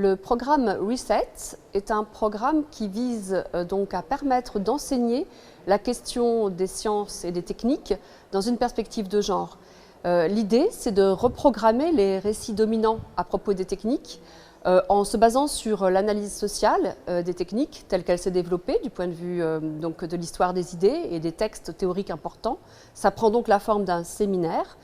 Le programme RESET est un programme qui vise donc à permettre d'enseigner la question des sciences et des techniques dans une perspective de genre. L'idée, c'est de reprogrammer les récits dominants à propos des techniques en se basant sur l'analyse sociale des techniques telle qu'elle s'est développée du point de vue donc de l'histoire des idées et des textes théoriques importants. Ça prend donc la forme d'un séminaire.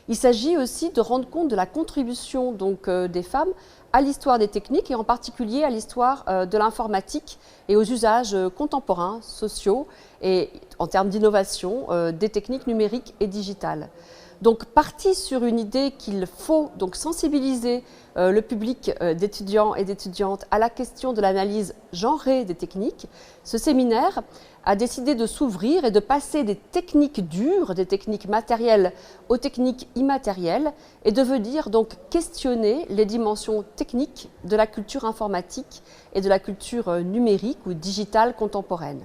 Il s'agit aussi de rendre compte de la contribution donc, des femmes à l'histoire des techniques et en particulier à l'histoire de l'informatique et aux usages contemporains, sociaux et en termes d'innovation des techniques numériques et digitales. Donc parti sur une idée qu'il faut donc sensibiliser le public d'étudiants et d'étudiantes à la question de l'analyse genrée des techniques, ce séminaire a décidé de s'ouvrir et de passer des techniques dures, des techniques matérielles aux techniques immatérielles et de venir donc questionner les dimensions techniques de la culture informatique et de la culture numérique ou digitale contemporaine.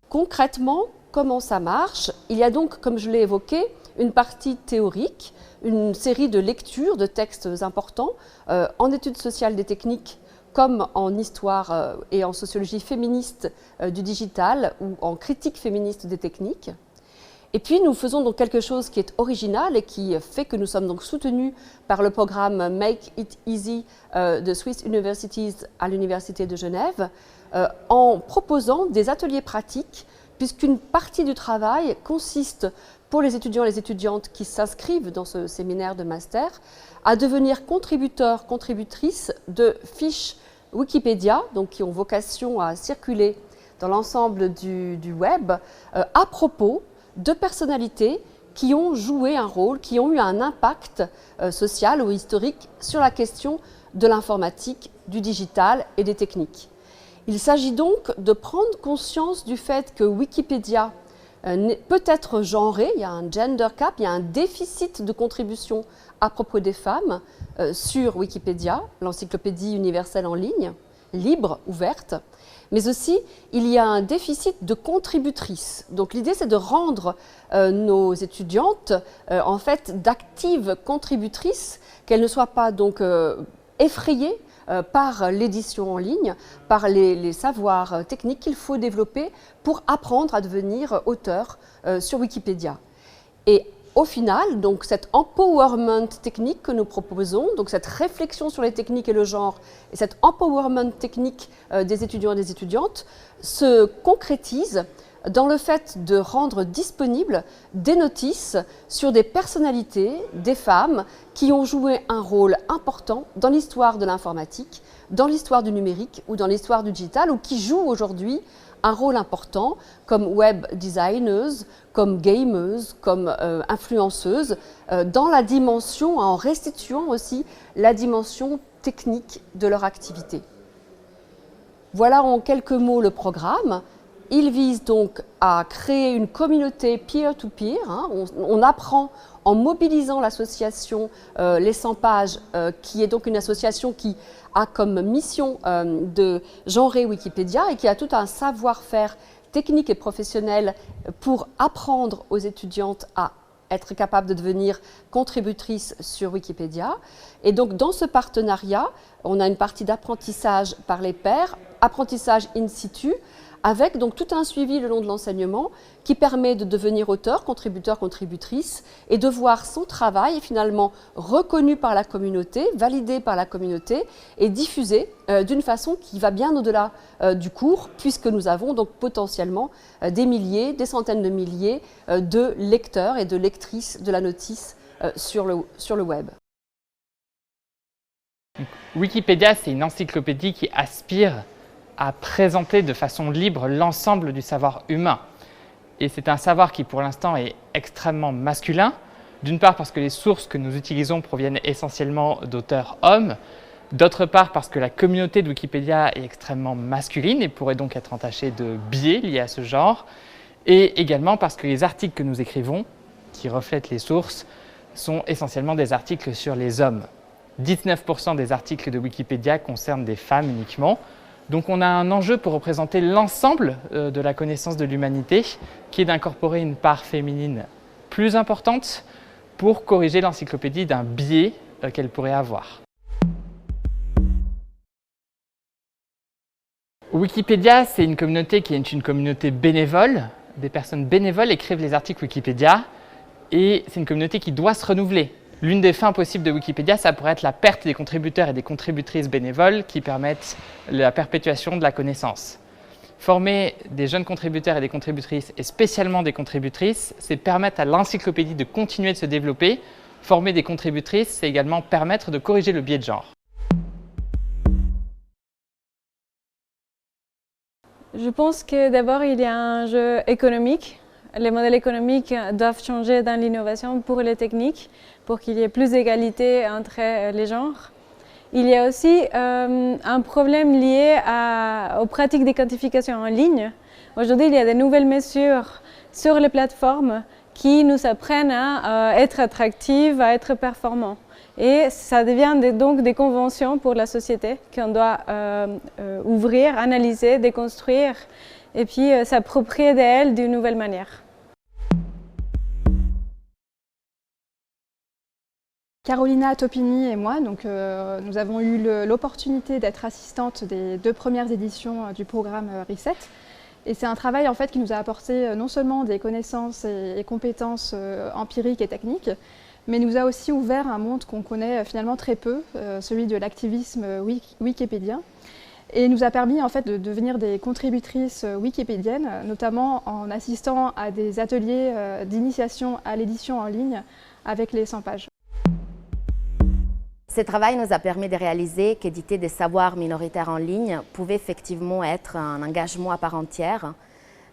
Concrètement, comment ça marche? Il y a donc, comme je l'ai évoqué, une partie théorique, une série de lectures de textes importants en études sociales des techniques comme en histoire et en sociologie féministe du digital ou en critique féministe des techniques. Et puis nous faisons donc quelque chose qui est original et qui fait que nous sommes donc soutenus par le programme Make It Easy de Swiss Universities à l'Université de Genève en proposant des ateliers pratiques puisqu'une partie du travail consiste pour les étudiants et les étudiantes qui s'inscrivent dans ce séminaire de master à devenir contributeurs, contributrices de fiches Wikipédia, donc qui ont vocation à circuler dans l'ensemble du web, à propos de personnalités qui ont joué un rôle, qui ont eu un impact social ou historique sur la question de l'informatique, du digital et des techniques. Il s'agit donc de prendre conscience du fait que Wikipédia peut être genré, il y a un gender gap, il y a un déficit de contribution à propos des femmes sur Wikipédia, l'encyclopédie universelle en ligne, libre, ouverte, mais aussi il y a un déficit de contributrices. Donc l'idée c'est de rendre nos étudiantes en fait d'actives contributrices, qu'elles ne soient pas donc effrayées par l'édition en ligne, par les savoirs techniques qu'il faut développer pour apprendre à devenir auteur sur Wikipédia. Et au final, donc cet empowerment technique que nous proposons, donc cette réflexion sur les techniques et le genre, et cet empowerment technique des étudiants et des étudiantes se concrétise dans le fait de rendre disponibles des notices sur des personnalités, des femmes qui ont joué un rôle important dans l'histoire de l'informatique, dans l'histoire du numérique ou dans l'histoire du digital, ou qui jouent aujourd'hui un rôle important comme web designers, comme gamers, comme influenceuses, dans la dimension, en restituant aussi la dimension technique de leur activité. Voilà en quelques mots le programme. Il vise donc à créer une communauté peer-to-peer. On apprend en mobilisant l'association Les 100 pages, qui est donc une association qui a comme mission de genrer Wikipédia et qui a tout un savoir-faire technique et professionnel pour apprendre aux étudiantes à être capables de devenir contributrices sur Wikipédia. Et donc dans ce partenariat, on a une partie d'apprentissage par les pairs, apprentissage in situ, avec donc tout un suivi le long de l'enseignement qui permet de devenir auteur, contributeur, contributrice et de voir son travail finalement reconnu par la communauté, validé par la communauté et diffusé d'une façon qui va bien au-delà du cours puisque nous avons donc potentiellement des milliers, des centaines de milliers de lecteurs et de lectrices de la notice sur le web. Wikipédia, c'est une encyclopédie qui aspire à présenter de façon libre l'ensemble du savoir humain. Et c'est un savoir qui, pour l'instant, est extrêmement masculin. D'une part, parce que les sources que nous utilisons proviennent essentiellement d'auteurs hommes. D'autre part, parce que la communauté de Wikipédia est extrêmement masculine et pourrait donc être entachée de biais liés à ce genre. Et également parce que les articles que nous écrivons, qui reflètent les sources, sont essentiellement des articles sur les hommes. 19% des articles de Wikipédia concernent des femmes uniquement. Donc on a un enjeu pour représenter l'ensemble de la connaissance de l'humanité, qui est d'incorporer une part féminine plus importante pour corriger l'encyclopédie d'un biais qu'elle pourrait avoir. Wikipédia, c'est une communauté qui est une communauté bénévole. Des personnes bénévoles écrivent les articles Wikipédia et c'est une communauté qui doit se renouveler. L'une des fins possibles de Wikipédia, ça pourrait être la perte des contributeurs et des contributrices bénévoles qui permettent la perpétuation de la connaissance. Former des jeunes contributeurs et des contributrices, et spécialement des contributrices, c'est permettre à l'encyclopédie de continuer de se développer. Former des contributrices, c'est également permettre de corriger le biais de genre. Je pense que d'abord, il y a un jeu économique. Les modèles économiques doivent changer dans l'innovation pour les techniques, pour qu'il y ait plus d'égalité entre les genres. Il y a aussi un problème lié aux pratiques de quantification en ligne. Aujourd'hui, il y a de nouvelles mesures sur les plateformes qui nous apprennent à être attractives, à être performants. Et ça devient donc des conventions pour la société qu'on doit ouvrir, analyser, déconstruire et puis s'approprier d'elles d'une nouvelle manière. Carolina Topini et moi, nous avons eu l'opportunité d'être assistantes des 2 premières éditions du programme Reset. Et c'est un travail en fait, qui nous a apporté non seulement des connaissances et compétences empiriques et techniques, mais nous a aussi ouvert un monde qu'on connaît finalement très peu, celui de l'activisme wikipédien, et nous a permis en fait de devenir des contributrices wikipédiennes, notamment en assistant à des ateliers d'initiation à l'édition en ligne avec les 100 pages. Ce travail nous a permis de réaliser qu'éditer des savoirs minoritaires en ligne pouvait effectivement être un engagement à part entière.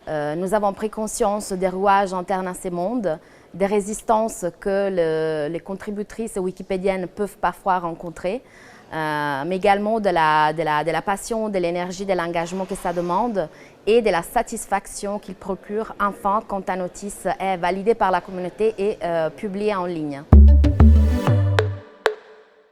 Nous avons pris conscience des rouages internes à ces mondes, des résistances que les contributrices wikipédiennes peuvent parfois rencontrer, mais également de la passion, de l'énergie, de l'engagement que ça demande et de la satisfaction qu'il procure enfin quand un notice est validé par la communauté et publié en ligne.